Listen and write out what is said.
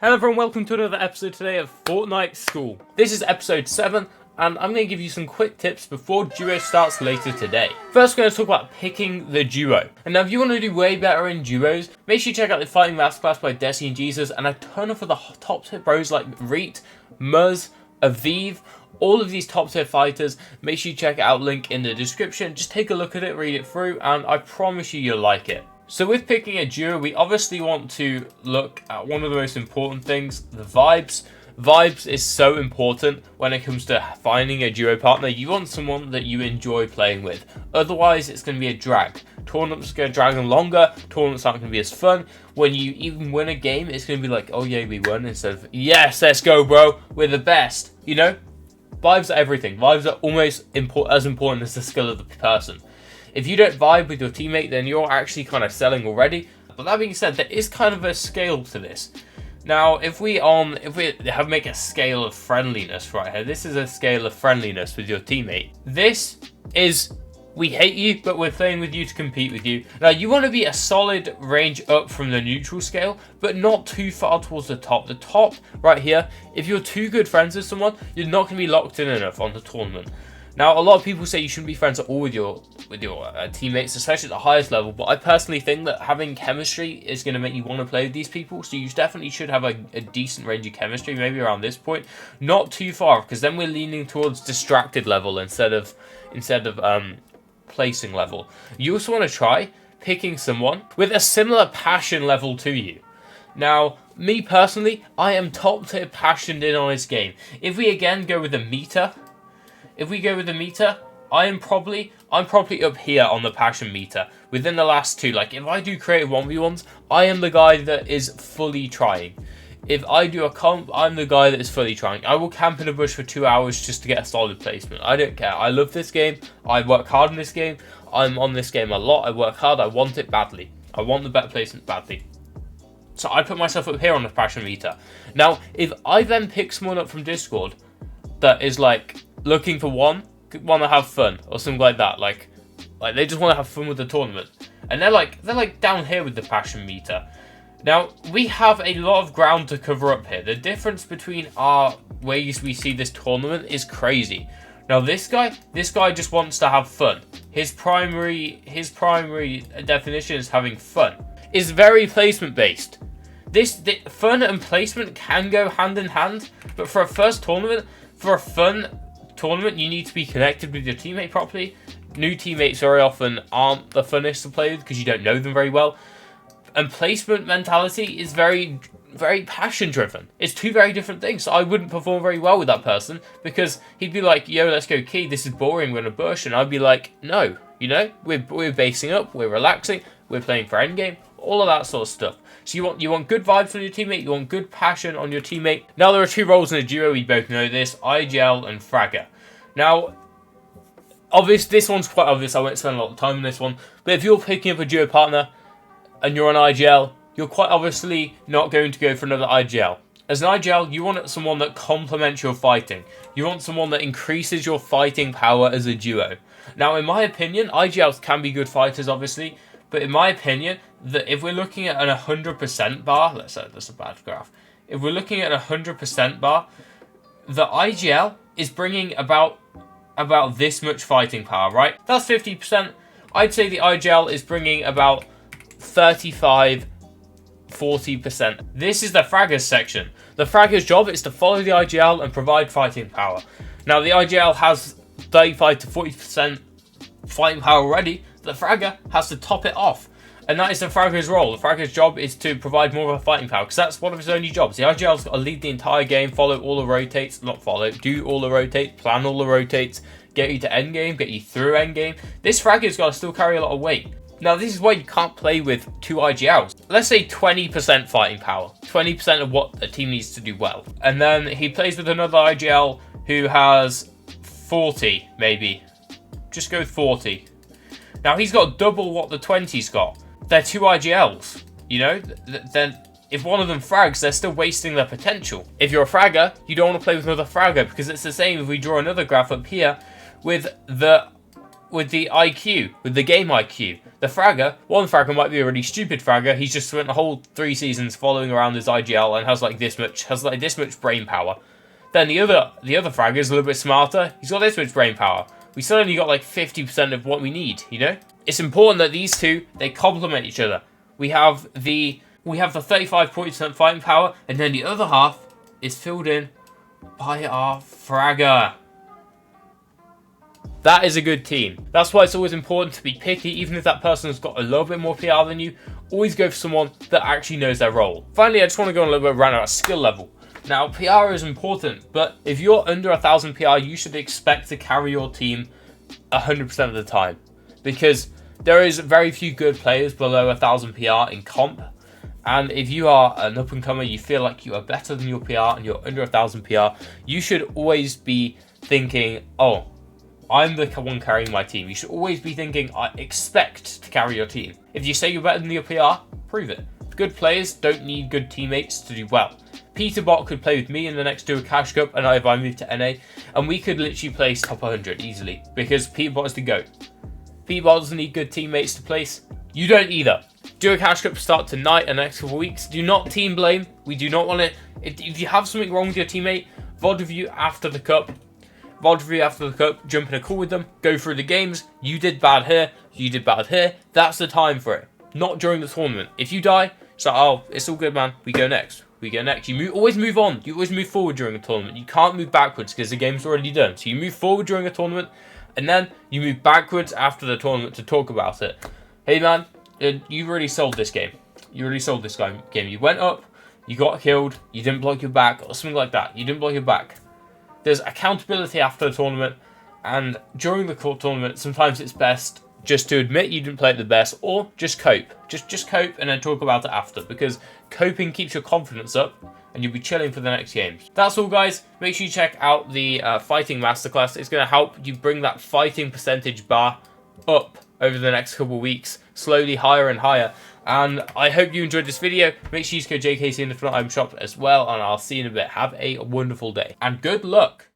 Hello everyone, welcome to another episode today of Fortnite School. This is episode 7, and I'm going to give you some quick tips before duo starts later today. First, we're going to talk about picking the duo. And now if you want to do way better in duos, make sure you check out the Fighting Masterclass by Desi and Jesus, and a ton of the top tier pros like Reet, Muzz, Aviv, all of these top tier fighters. Make sure you check it out, link in the description. Just take a look at it, read it through, and I promise you, you'll like it. So with picking a duo, we obviously want to look at one of the most important things, the vibes. Vibes is so important when it comes to finding a duo partner. You want someone that you enjoy playing with. Otherwise, it's going to be a drag. Tournaments are going to drag on longer. Tournaments aren't going to be as fun. When you even win a game, it's going to be like, oh yeah, we won, instead of, yes, let's go, bro. We're the best. You know? Vibes are everything. Vibes are almost as important as the skill of the person. If you don't vibe with your teammate, then you're actually kind of selling already. But that being said, there is kind of a scale to this. Now, if we make a scale of friendliness right here, this is a scale of friendliness with your teammate. This is, we hate you, but we're playing with you to compete with you. Now, you want to be a solid range up from the neutral scale, but not too far towards the top. The top, right here, if you're too good friends with someone, you're not going to be locked in enough on the tournament. Now, a lot of people say you shouldn't be friends at all with your teammates, especially at the highest level. But I personally think that having chemistry is going to make you want to play with these people. So you definitely should have a decent range of chemistry, maybe around this point, not too far, because then we're leaning towards distracted level instead of placing level. You also want to try picking someone with a similar passion level to you. Now, me personally, I am top tier passioned in on this game. If we again go with a meter. I'm probably up here on the passion meter within the last two. Like, if I do creative 1v1s, I am the guy that is fully trying. If I do a comp, I'm the guy that is fully trying. I will camp in a bush for 2 hours just to get a solid placement. I don't care. I love this game. I work hard in this game. I'm on this game a lot. I work hard. I want it badly. I want the better placement badly. So I put myself up here on the passion meter. Now, if I then pick someone up from Discord that is like looking for want to have fun or something like that, like they just want to have fun with the tournament, and they're like down here with the passion meter. Now, we have a lot of ground to cover up here. The difference between our ways we see this tournament is crazy. Now, this guy just wants to have fun. His primary definition is having fun. It's very placement based. The fun and placement can go hand in hand, but for a first tournament, for a fun tournament, you need to be connected with your teammate properly. New teammates very often aren't the funnest to play with because you don't know them very well. And placement mentality is very, very passion driven. It's two very different things. So I wouldn't perform very well with that person because he'd be like, yo, let's go key, this is boring, we're in a bush. And I'd be like, no, you know, we're basing up, we're relaxing, we're playing for endgame, all of that sort of stuff. So you want good vibes on your teammate, you want good passion on your teammate. Now, there are two roles in a duo, we both know this, IGL and Fragger. Now, this one's quite obvious, I won't spend a lot of time on this one, but if you're picking up a duo partner and you're on IGL, you're quite obviously not going to go for another IGL. As an IGL, you want someone that complements your fighting. You want someone that increases your fighting power as a duo. Now, in my opinion, IGLs can be good fighters, obviously, but in my opinion, that if we're looking at an 100% bar, let's say that's a bad graph. If we're looking at a 100% bar, the IGL is bringing about this much fighting power, right? That's 50%. I'd say the IGL is bringing about 35, 40%. This is the Fragger's section. The Fragger's job is to follow the IGL and provide fighting power. Now, the IGL has 35 to 40% fighting power already. The Fragger has to top it off. And that is the Fragger's role. The Fragger's job is to provide more of a fighting power, because that's one of his only jobs. The IGL's got to lead the entire game, follow all the rotates, do all the rotates, plan all the rotates, get you to endgame, get you through endgame. This Fragger's got to still carry a lot of weight. Now, this is why you can't play with two IGLs. Let's say 20% fighting power, 20% of what a team needs to do well. And then he plays with another IGL who has 40, maybe. Just go with 40. Now, he's got double what the 20's got. They're two IGLs, you know? Then if one of them frags, they're still wasting their potential. If you're a fragger, you don't want to play with another fragger, because it's the same if we draw another graph up here with the IQ, with the game IQ. The fragger, one fragger might be a really stupid fragger. He's just spent the whole 3 seasons following around his IGL and has like this much brain power. Then the other fragger is a little bit smarter. He's got this much brain power. We still only got like 50% of what we need, you know? It's important that these two, they complement each other. We have the 35% fighting power, and then the other half is filled in by our fragger. That is a good team. That's why it's always important to be picky, even if that person has got a little bit more PR than you. Always go for someone that actually knows their role. Finally, I just want to go on a little bit around our skill level. Now, PR is important, but if you're under 1,000 PR, you should expect to carry your team 100% of the time. Because there is very few good players below 1,000 PR in comp. And if you are an up-and-comer, you feel like you are better than your PR and you're under 1,000 PR, you should always be thinking, oh, I'm the one carrying my team. You should always be thinking, I expect to carry your team. If you say you're better than your PR, prove it. Good players don't need good teammates to do well. Peterbot could play with me in the next Duo Cash Cup, and if I move to NA, and we could literally place top 100 easily, because Peterbot is the GOAT. Peterbot doesn't need good teammates to place. You don't either. Duo Cash Cup start tonight and the next couple of weeks. Do not team blame. We do not want it. If you have something wrong with your teammate, VOD review after the cup. VOD review after the cup. Jump in a call with them. Go through the games. You did bad here. You did bad here. That's the time for it. Not during the tournament. If you die, it's like, oh, it's all good, man. We go next. We go next. Always move on. You always move forward during a tournament. You can't move backwards because the game's already done. So you move forward during a tournament, and then you move backwards after the tournament to talk about it. Hey, man, you really sold this game. You really sold this game. You went up, you got killed, you didn't block your back, or something like that. You didn't block your back. There's accountability after the tournament, and during the tournament, sometimes it's best just to admit you didn't play it the best, or just cope. Just cope and then talk about it after, because coping keeps your confidence up, and you'll be chilling for the next games. That's all, guys. Make sure you check out the Fighting Masterclass. It's going to help you bring that fighting percentage bar up over the next couple of weeks, slowly higher and higher. And I hope you enjoyed this video. Make sure you go JKC in the front item shop as well, and I'll see you in a bit. Have a wonderful day, and good luck.